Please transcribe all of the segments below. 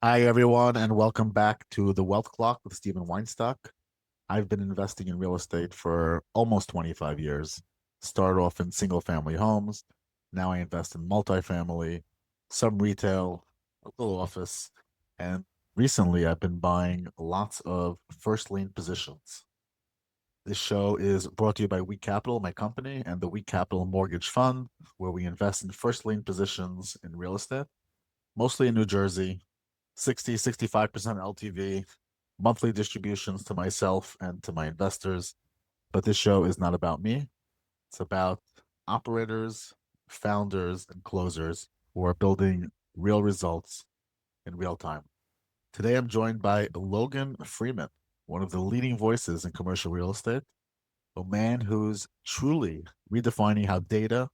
Hi, everyone, and welcome back to the Wealth Clock with Stephen Weinstock. I've been investing in real estate for almost 25 years. Started off in single family homes. Now I invest in multifamily, some retail, a little office, and recently I've been buying lots of first lien positions. This show is brought to you by WeCapital, my company, and the WeCapital Mortgage Fund, where we invest in first lien positions in real estate, mostly in New Jersey, 65% LTV, monthly distributions to myself and to my investors. But this show is not about me. It's about operators, founders, and closers who are building real results in real time. Today, I'm joined by Logan Freeman, one of the leading voices in commercial real estate, a man who's truly redefining how data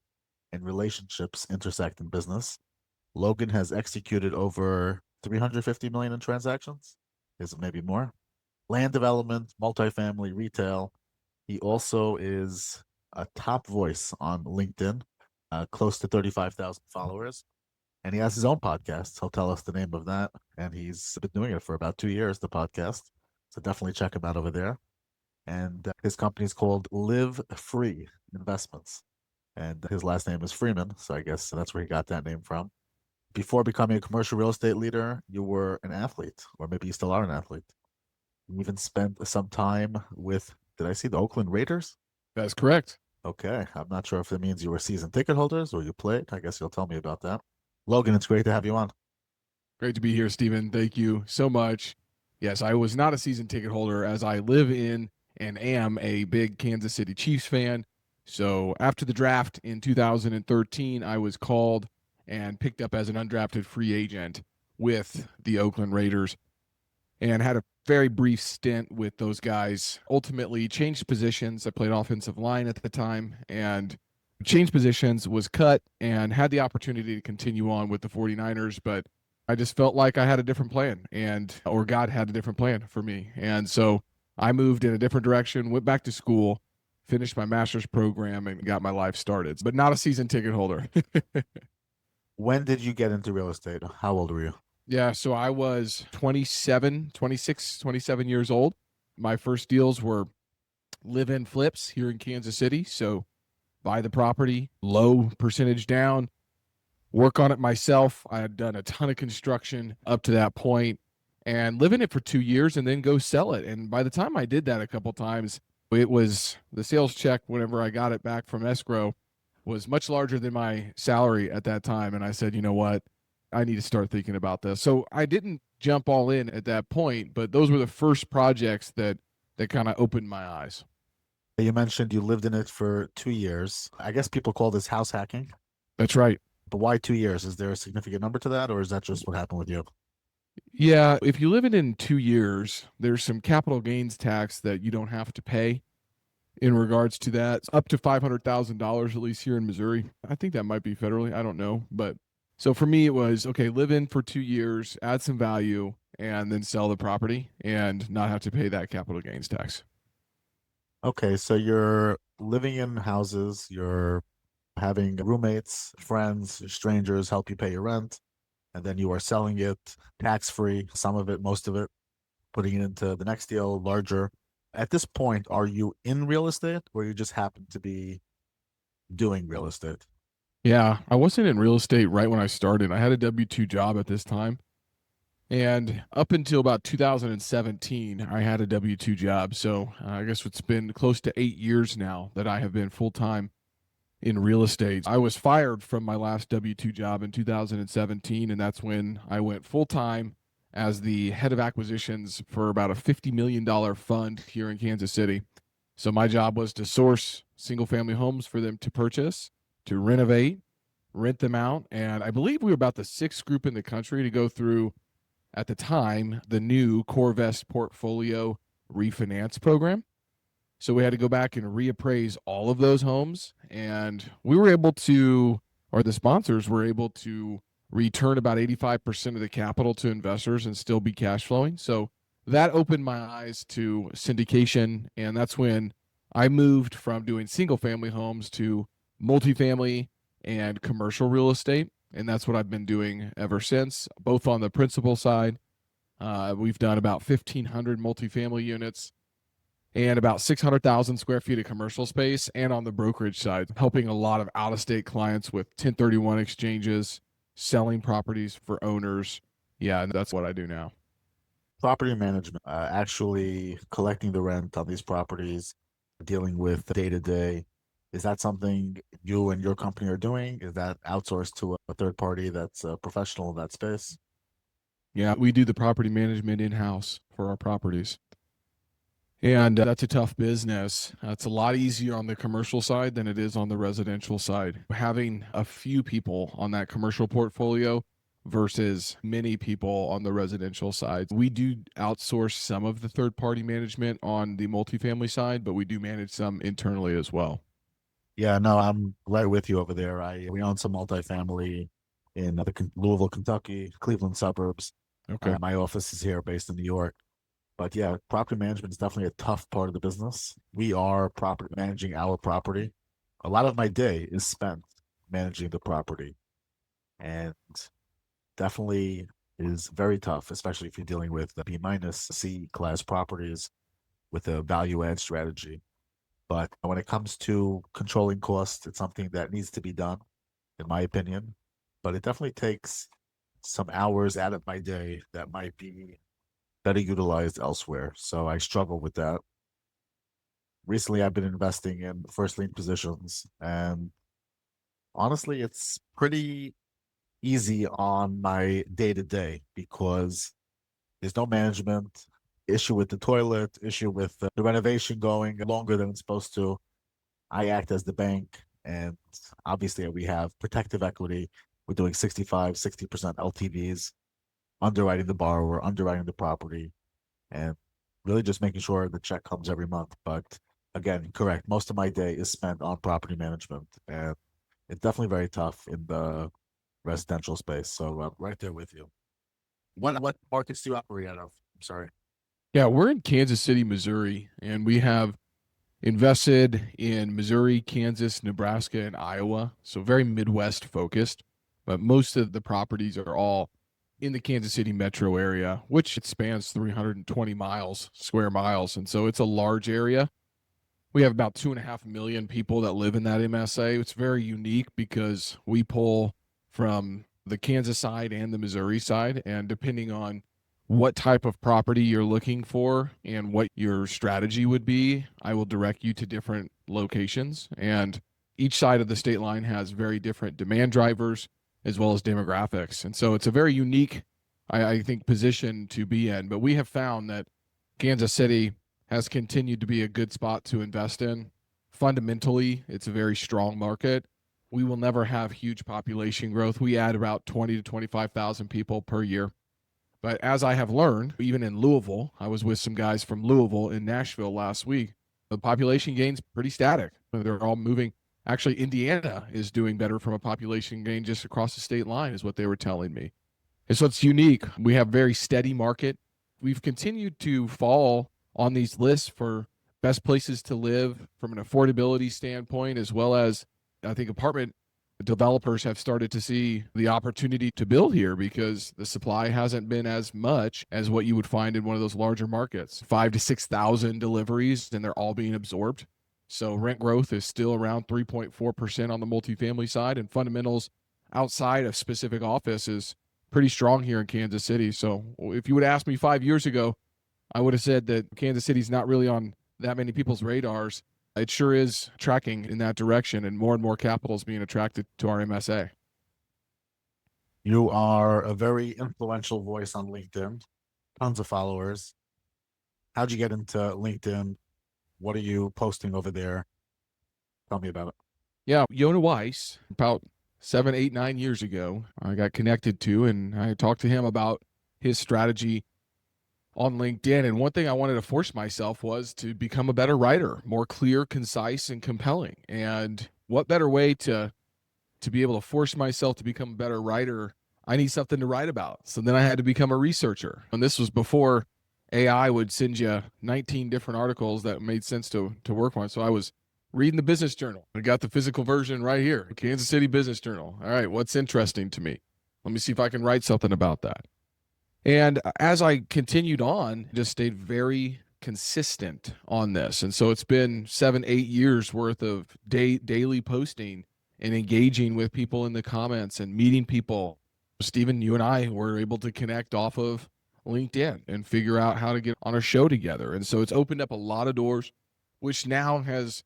and relationships intersect in business. Logan has executed over 350 million in transactions. Is it maybe more? Land development, multifamily, retail. He also is a top voice on LinkedIn, close to 35,000 followers. And he has his own podcast. He'll tell us the name of that. And he's been doing it for about 2 years, the podcast. So definitely check him out over there. And his company is called LiveFree Investments. And his last name is Freeman. So I guess that's where he got that name from. Before becoming a commercial real estate leader, you were an athlete, or maybe you still are an athlete. You even spent some time with, did I see the Oakland Raiders? That's correct. Okay. I'm not sure if it means you were season ticket holders or you played. I guess you'll tell me about that. Logan, it's great to have you on. Great to be here, Stephen. Thank you so much. Yes, I was not a season ticket holder as I live in and am a big Kansas City Chiefs fan. So after the draft in 2013, I was called and picked up as an undrafted free agent with the Oakland Raiders and had a very brief stint with those guys. Ultimately changed positions. I played offensive line at the time and changed positions, was cut, and had the opportunity to continue on with the 49ers, but I just felt like I had a different plan or God had a different plan for me. And so I moved in a different direction, went back to school, finished my master's program, and got my life started, but not a season ticket holder. When did you get into real estate? How old were you? Yeah, so I was 27, 26, 27 years old. My first deals were live-in flips here in Kansas City. So buy the property, low percentage down, work on it myself. I had done a ton of construction up to that point and live in it for 2 years and then go sell it. And by the time I did that a couple times, it was the sales check whenever I got it back from escrow was much larger than my salary at that time. And I said, you know what? I need to start thinking about this. So I didn't jump all in at that point, but those were the first projects that kind of opened my eyes. You mentioned you lived in it for 2 years. I guess people call this house hacking, That's right. but why 2 years? Is there a significant number to that, or is that just what happened with you? Yeah, if you live it in 2 years, there's some capital gains tax that you don't have to pay in regards to that. It's up to $500,000, at least here in Missouri. I think that might be federally. I don't know. But so for me, it was okay, live in for 2 years, add some value, and then sell the property and not have to pay that capital gains tax. Okay, so you're living in houses, you're having roommates, friends, strangers help you pay your rent, and then you are selling it tax free, some of it, most of it, putting it into the next deal, larger. At this point, are you in real estate or you just happen to be doing real estate? Yeah, I wasn't in real estate right when I started. I had a W 2 job at this time. And up until about 2017, I had a W 2 job. So I guess it's been close to 8 years now that I have been full time in real estate. I was fired from my last W 2 job in 2017, and that's when I went full time as the head of acquisitions for about a $50 million fund here in Kansas City. So my job was to source single family homes for them to purchase, to renovate, rent them out. And I believe we were about the sixth group in the country to go through at the time the new CoreVest portfolio refinance program. So we had to go back and reappraise all of those homes. And we were able to, or the sponsors were able to return about 85% of the capital to investors and still be cash flowing. So that opened my eyes to syndication. And that's when I moved from doing single family homes to multifamily and commercial real estate. And that's what I've been doing ever since, both on the principal side. We've done about 1,500 multifamily units and about 600,000 square feet of commercial space. And on the brokerage side, helping a lot of out-of-state clients with 1031 exchanges, selling properties for owners. Yeah, and that's what I do now. Property management, actually collecting the rent on these properties, dealing with day to day. Is that something you and your company are doing? Is that outsourced to a third party that's a professional in that space? Yeah, we do the property management in-house for our properties. And that's a tough business. It's a lot easier on the commercial side than it is on the residential side. Having a few people on that commercial portfolio versus many people on the residential side. We do outsource some of the third party management on the multifamily side, but we do manage some internally as well. Yeah, no, I'm right with you over there. We own some multifamily in the Louisville, Kentucky, Cleveland suburbs. Okay. My office is here based in New York. But yeah, property management is definitely a tough part of the business. We are property managing our property. A lot of my day is spent managing the property, and definitely is very tough, especially if you're dealing with the B minus C class properties with a value add strategy. But when it comes to controlling costs, it's something that needs to be done, in my opinion. But it definitely takes some hours out of my day that might be better utilized elsewhere. So I struggle with that. Recently, I've been investing in first lien positions, and honestly, it's pretty easy on my day to day because there's no management issue with the toilet, issue with the renovation going longer than it's supposed to. I act as the bank, and obviously, we have protective equity. We're doing 65, 60% LTVs, underwriting the borrower, underwriting the property, and really just making sure the check comes every month. But again, correct. Most of my day is spent on property management, and it's definitely very tough in the residential space. So right there with you. What markets do you operate out of? I'm sorry. Yeah, we're in Kansas City, Missouri, and we have invested in Missouri, Kansas, Nebraska, and Iowa. So very Midwest focused, but most of the properties are all in the Kansas City metro area, which it spans 320 square miles. And so it's a large area. We have about 2.5 million people that live in that MSA. It's very unique because we pull from the Kansas side and the Missouri side. And depending on what type of property you're looking for and what your strategy would be, I will direct you to different locations. And each side of the state line has very different demand drivers as well as demographics. And so it's a very unique, I think, position to be in. But we have found that Kansas City has continued to be a good spot to invest in. Fundamentally, it's a very strong market. We will never have huge population growth. We add about 20 to 25,000 people per year. But as I have learned, even in Louisville, I was with some guys from Louisville in Nashville last week. The population gain's pretty static. They're all moving. Actually, Indiana is doing better from a population gain just across the state line, is what they were telling me. And so it's unique. We have very steady market. We've continued to fall on these lists for best places to live from an affordability standpoint, as well as I think apartment developers have started to see the opportunity to build here because the supply hasn't been as much as what you would find in one of those larger markets. 5 to 6,000 deliveries, and they're all being absorbed. So rent growth is still around 3.4% on the multifamily side, and fundamentals outside of specific office is pretty strong here in Kansas City. So if you would ask me 5 years ago, I would have said that Kansas City's not really on that many people's radars. It sure is tracking in that direction, and more capital is being attracted to our MSA. You are a very influential voice on LinkedIn, tons of followers. How'd you get into LinkedIn? What are you posting over there? Tell me about it. Yeah, Yona Weiss, about 7, 8, 9 years ago, I got connected to, and I talked to him about his strategy on LinkedIn. And one thing I wanted to force myself was to become a better writer, more clear, concise, and compelling. And what better way to be able to force myself to become a better writer? I need something to write about. So then I had to become a researcher. And this was before AI would send you 19 different articles that made sense to work on. So I was reading the business journal. I got the physical version right here, Kansas City Business Journal. All right, what's interesting to me? Let me see if I can write something about that. And as I continued on, just stayed very consistent on this. And so it's been 7, 8 years worth of daily posting and engaging with people in the comments and meeting people. Stephen, you and I were able to connect off of LinkedIn and figure out how to get on a show together. And so it's opened up a lot of doors, which now has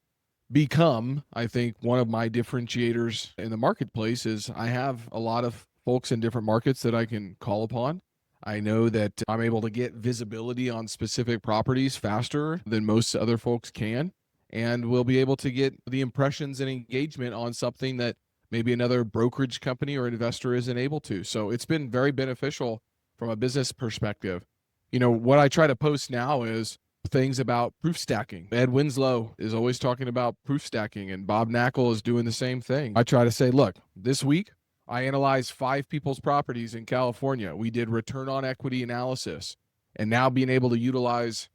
become, I think, one of my differentiators in the marketplace is I have a lot of folks in different markets that I can call upon. I know that I'm able to get visibility on specific properties faster than most other folks can, and we'll be able to get the impressions and engagement on something that maybe another brokerage company or investor isn't able to. So it's been very beneficial from a business perspective. You know, what I try to post now is things about proof stacking. Ed Winslow is always talking about proof stacking, and Bob Knackle is doing the same thing. I try to say, look, this week I analyzed 5 people's properties in California. We did return on equity analysis. And now being able to utilize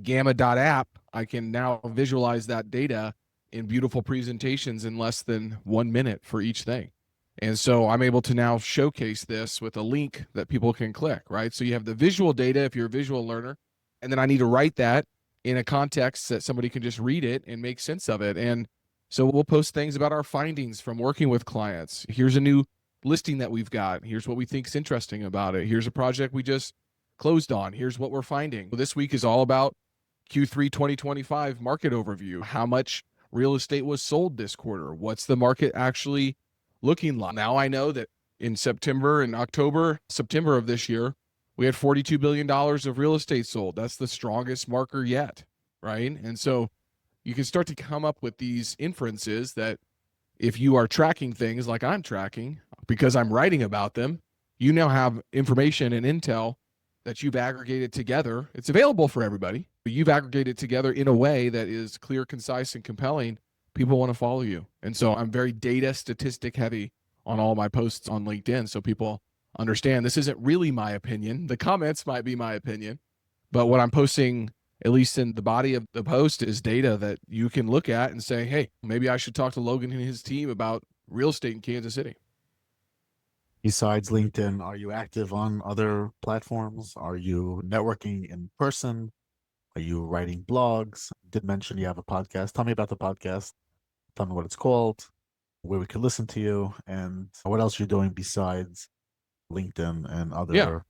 Gamma.app, I can now visualize that data in beautiful presentations in less than 1 minute for each thing. And so I'm able to now showcase this with a link that people can click, right? So you have the visual data if you're a visual learner, and then I need to write that in a context that somebody can just read it and make sense of it. And so we'll post things about our findings from working with clients. Here's a new listing that we've got. Here's what we think is interesting about it. Here's a project we just closed on. Here's what we're finding. Well, this week is all about Q3 2025 market overview. How much real estate was sold this quarter? What's the market actually looking like? Now I know that in September of this year, we had $42 billion of real estate sold. That's the strongest marker yet, right? And so you can start to come up with these inferences that if you are tracking things like I'm tracking, because I'm writing about them, you now have information and intel that you've aggregated together. It's available for everybody, but you've aggregated together in a way that is clear, concise, and compelling. People want to follow you. And so I'm very data statistic heavy on all my posts on LinkedIn, so people understand this isn't really my opinion. The comments might be my opinion, but what I'm posting, at least in the body of the post, is data that you can look at and say, hey, maybe I should talk to Logan and his team about real estate in Kansas City. Besides LinkedIn, are you active on other platforms? Are you networking in person? Are you writing blogs? You did mention you have a podcast. Tell me about the podcast. Tell me what it's called, where we can listen to you, and what else you're doing besides LinkedIn and other.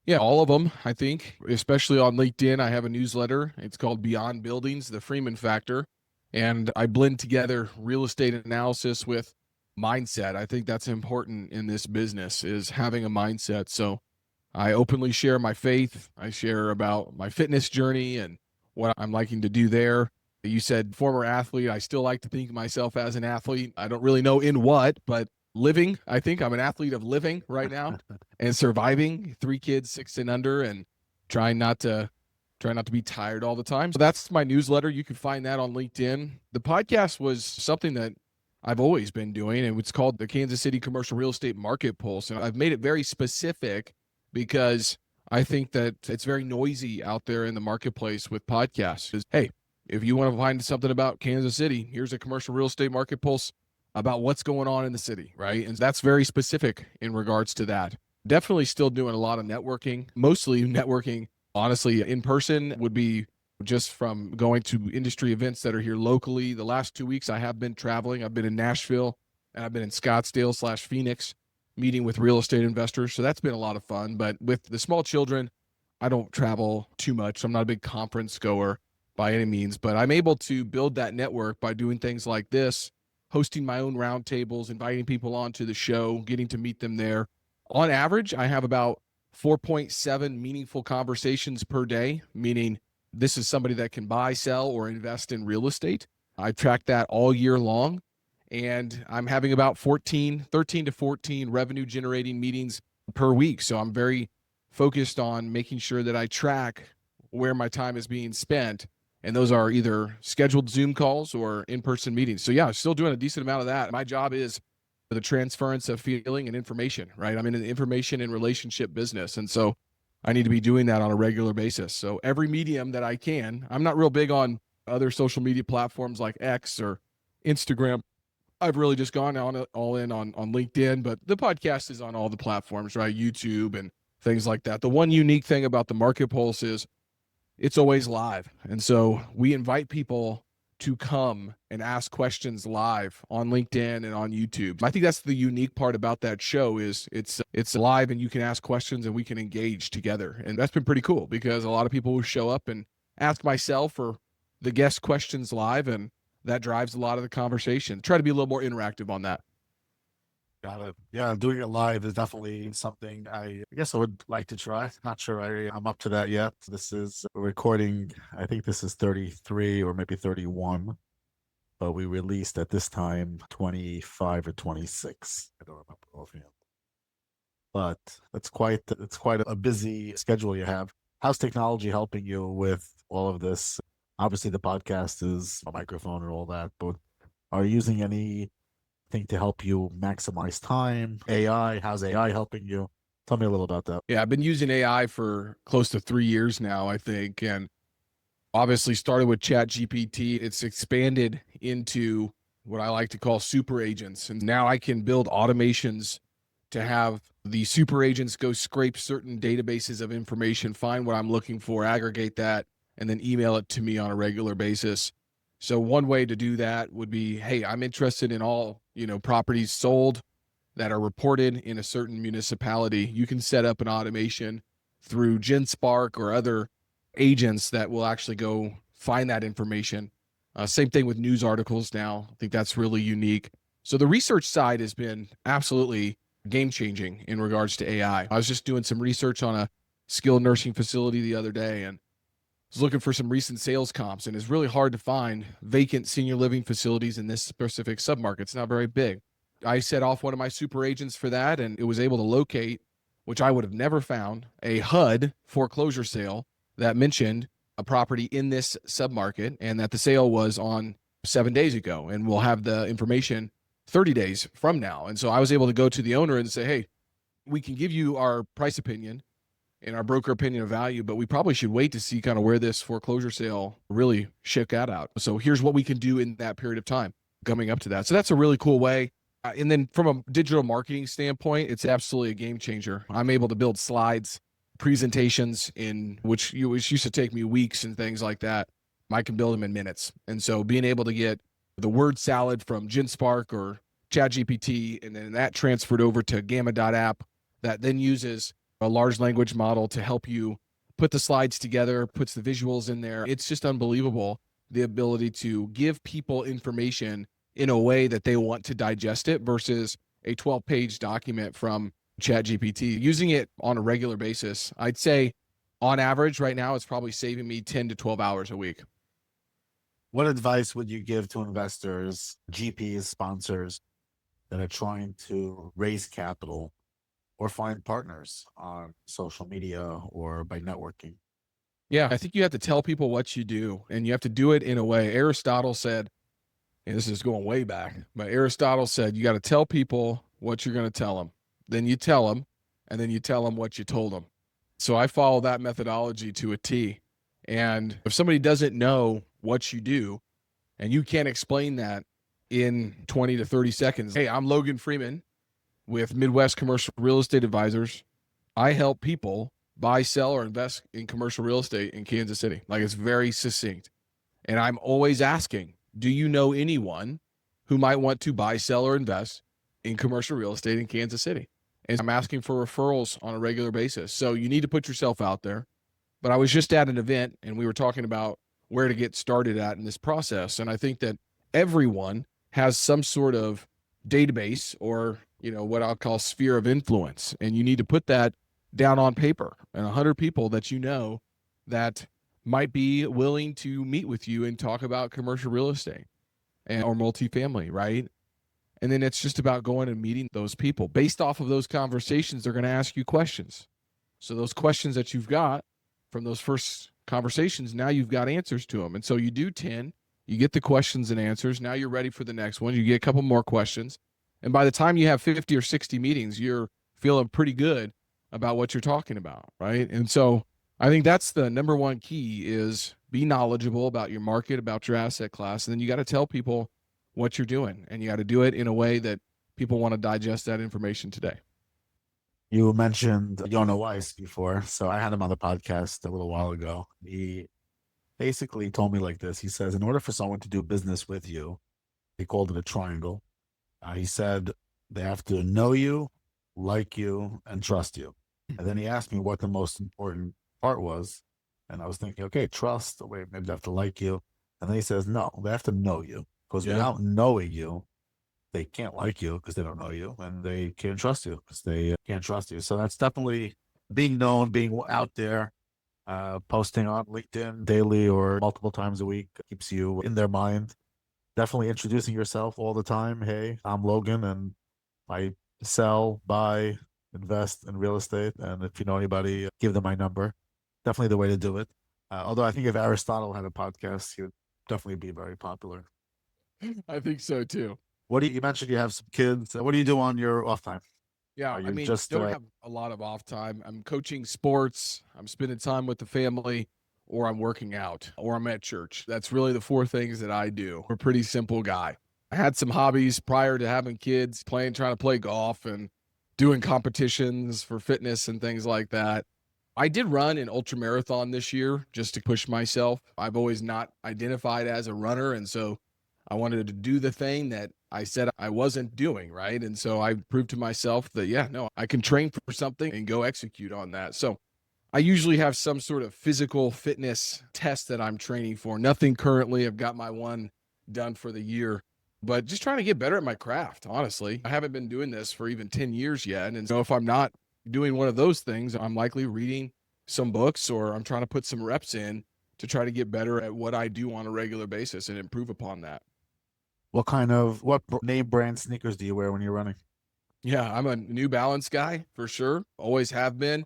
Yeah, all of them, I think, especially on LinkedIn. I have a newsletter. It's called Beyond Buildings, the Freeman Factor. And I blend together real estate analysis with mindset. I think that's important in this business, is having a mindset. So I openly share my faith. I share about my fitness journey and what I'm liking to do there. You said former athlete. I still like to think of myself as an athlete. I don't really know in what, but living. I think I'm an athlete of living right now and surviving. 3 kids, 6 and under, and trying not to be tired all the time. So that's my newsletter. You can find that on LinkedIn. The podcast was something that I've always been doing, and it's called the Kansas City Commercial Real Estate Market Pulse. And I've made it very specific because I think that it's very noisy out there in the marketplace with podcasts. Hey, if you want to find something about Kansas City, here's a commercial real estate market pulse about what's going on in the city, right? And that's very specific in regards to that. Definitely still doing a lot of networking, mostly networking, honestly, in person would be just from going to industry events that are here locally. The last 2 weeks I have been traveling. I've been in Nashville and I've been in Scottsdale/Phoenix meeting with real estate investors. So that's been a lot of fun. But with the small children, I don't travel too much. I'm not a big conference goer by any means, but I'm able to build that network by doing things like this, hosting my own roundtables, inviting people onto the show, getting to meet them there. On average, I have about 4.7 meaningful conversations per day, meaning this is somebody that can buy, sell, or invest in real estate. I track that all year long, and I'm having about 13 to 14 revenue generating meetings per week. So I'm very focused on making sure that I track where my time is being spent. And those are either scheduled Zoom calls or in-person meetings. So yeah, still doing a decent amount of that. My job is the transference of feeling and information, right? I'm in an information and relationship business. And so I need to be doing that on a regular basis. So every medium that I can, I'm not real big on other social media platforms like X or Instagram. I've really just gone on all in on LinkedIn, but the podcast is on all the platforms, right? YouTube and things like that. The one unique thing about the Market Pulse is it's always live. And so we invite people to come and ask questions live on LinkedIn and on YouTube. I think that's the unique part about that show is it's live and you can ask questions and we can engage together. And that's been pretty cool because a lot of people will show up and ask myself or the guest questions live, and that drives a lot of the conversation. Try to be a little more interactive on that. Got it. Yeah, doing it live is definitely something I guess I would like to try. Not sure I'm up to that yet. This is recording, I think this is 33 or maybe 31, but we released at this time 25 or 26. I don't remember offhand. But it's quite a busy schedule you have. How's technology helping you with all of this? Obviously the podcast is a microphone and all that, but are you using anything to help you maximize time? AI, how's AI helping you? Tell me a little about that. Yeah, I've been using AI for close to 3 years now, I think. And obviously started with Chat GPT. It's expanded into what I like to call super agents. And now I can build automations to have the super agents go scrape certain databases of information, find what I'm looking for, aggregate that, and then email it to me on a regular basis. So one way to do that would be, hey, I'm interested in all, properties sold that are reported in a certain municipality. You can set up an automation through GenSpark or other agents that will actually go find that information. Same thing with news articles now. I think that's really unique. So the research side has been absolutely game changing in regards to AI. I was just doing some research on a skilled nursing facility the other day and was looking for some recent sales comps, and it's really hard to find vacant senior living facilities in this specific submarket. It's not very big. I set off one of my super agents for that, and it was able to locate, which I would have never found, a HUD foreclosure sale that mentioned a property in this submarket and that the sale was on 7 days ago, and we'll have the information 30 days from now. And so I was able to go to the owner and say, hey, we can give you our price opinion and our broker opinion of value, but we probably should wait to see kind of where this foreclosure sale really shook that out. So here's what we can do in that period of time coming up to that. So that's a really cool way. And then from a digital marketing standpoint, it's absolutely a game changer. I'm able to build slides, presentations in which used to take me weeks and things like that. I can build them in minutes. And so being able to get the word salad from GenSpark or ChatGPT, and then that transferred over to Gamma.app that then uses a large language model to help you put the slides together, puts the visuals in there. It's just unbelievable, the ability to give people information in a way that they want to digest it versus a 12-page document from ChatGPT. Using it on a regular basis, I'd say on average right now, it's probably saving me 10 to 12 hours a week. What advice would you give to investors, GPs, sponsors that are trying to raise capital or find partners on social media or by networking? Yeah, I think you have to tell people what you do, and you have to do it in a way. Aristotle said, and this is going way back, but Aristotle said you got to tell people what you're going to tell them. Then you tell them, and then you tell them what you told them. So I follow that methodology to a T. And if somebody doesn't know what you do, and you can't explain that in 20 to 30 seconds, hey, I'm Logan Freeman with Midwest Commercial Real Estate Advisors. I help people buy, sell, or invest in commercial real estate in Kansas City. Like, it's very succinct. And I'm always asking, do you know anyone who might want to buy, sell, or invest in commercial real estate in Kansas City? And I'm asking for referrals on a regular basis. So you need to put yourself out there. But I was just at an event and we were talking about where to get started at in this process. And I think that everyone has some sort of database or, what I'll call sphere of influence. And you need to put that down on paper, and 100 people that you know that might be willing to meet with you and talk about commercial real estate or multifamily, right? And then it's just about going and meeting those people. Based off of those conversations, they're going to ask you questions. So those questions that you've got from those first conversations, now you've got answers to them. And so you do 10, you get the questions and answers. Now you're ready for the next one. You get a couple more questions. And by the time you have 50 or 60 meetings, you're feeling pretty good about what you're talking about, right? And so I think that's the number one key is be knowledgeable about your market, about your asset class. And then you got to tell people what you're doing, and you got to do it in a way that people want to digest that information today. You mentioned Yona Weiss before, so I had him on the podcast a little while ago. He basically told me like this. He says, in order for someone to do business with you, he called it a triangle. He said they have to know you, like you, and trust you. And then he asked me what the most important part was. And I was thinking, okay, trust. Wait, maybe they have to like you. And then he says, no, they have to know you. Because Yeah. without knowing you, they can't like you because they don't know you, and they can't trust you because they can't trust you. So that's definitely being known, being out there, posting on LinkedIn daily or multiple times a week keeps you in their mind. Definitely introducing yourself all the time. Hey, I'm Logan, and I sell, buy, invest in real estate. And if you know anybody, give them my number. Definitely the way to do it. Although I think if Aristotle had a podcast, he would definitely be very popular. I think so too. What do you mentioned? You have some kids. What do you do on your off time? Yeah, Are I you mean, just don't have a lot of off time. I'm coaching sports, I'm spending time with the family, or I'm working out, or I'm at church. That's really the four things that I do. I'm a pretty simple guy. I had some hobbies prior to having kids, trying to play golf and doing competitions for fitness and things like that. I did run an ultra marathon this year just to push myself. I've always not identified as a runner. And so I wanted to do the thing that I said I wasn't doing, right? And so I proved to myself that, yeah, no, I can train for something and go execute on that. So I usually have some sort of physical fitness test that I'm training for. Nothing currently. I've got my one done for the year, but just trying to get better at my craft, honestly. I haven't been doing this for even 10 years yet. And so if I'm not doing one of those things, I'm likely reading some books or I'm trying to put some reps in to try to get better at what I do on a regular basis and improve upon that. what name brand sneakers do you wear when you're running? Yeah, I'm a New Balance guy for sure. Always have been.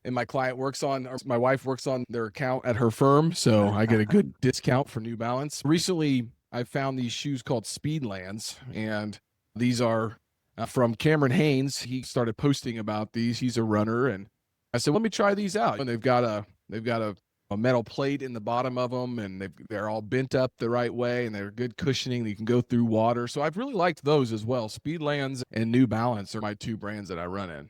And my client works on, or my wife works on their account at her firm. So I get a good discount for New Balance. Recently, I found these shoes called Speedlands, and these are from Cameron Haynes. He started posting about these. He's a runner, and I said, "Let me try these out." And they've got a metal plate in the bottom of them, and they're all bent up the right way, and they're good cushioning. You can go through water. So I've really liked those as well. Speedlands and New Balance are my two brands that I run in.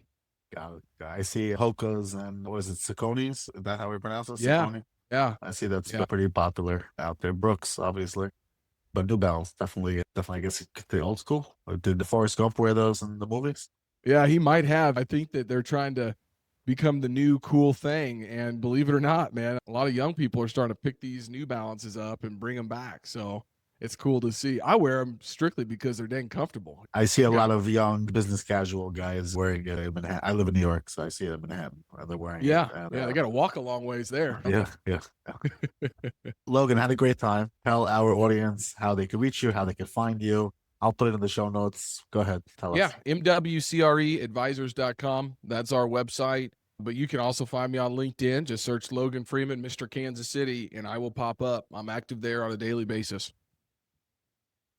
Got it. I see Hoka's and what is it, Saucony's? Is that how we pronounce it? Yeah, Saucony? yeah, I see that's yeah. pretty popular out there. Brooks, obviously. But New Balance, definitely, I guess the old school. Or did the Forrest Gump wear those in the movies? Yeah, he might have. I think that they're trying to become the new cool thing. And believe it or not, man, a lot of young people are starting to pick these New Balances up and bring them back. So it's cool to see. I wear them strictly because they're dang comfortable. I see a Yeah. lot of young business casual guys wearing it in Manhattan. I live in New York, so I see it in Manhattan. They're wearing it. Yeah. And, Yeah. They got to walk a long ways there. yeah, yeah. Logan, had a great time. Tell our audience how they can reach you, how they can find you. I'll put it in the show notes. Go ahead. Tell Yeah. us. MWCREadvisors.com. That's our website. But you can also find me on LinkedIn. Just search Logan Freeman, Mr. Kansas City, and I will pop up. I'm active there on a daily basis.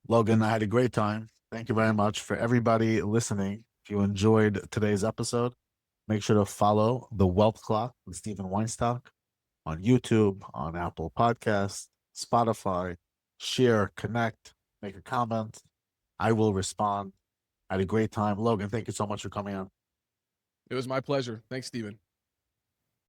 Logan, I had a great time. Thank you very much for everybody listening. If you enjoyed today's episode, make sure to follow The Wealth Clock with Stephen Weinstock on YouTube, on Apple Podcasts, Spotify. Share, connect, make a comment. I will respond. I had a great time. Logan, thank you so much for coming on. It was my pleasure. Thanks, Stephen.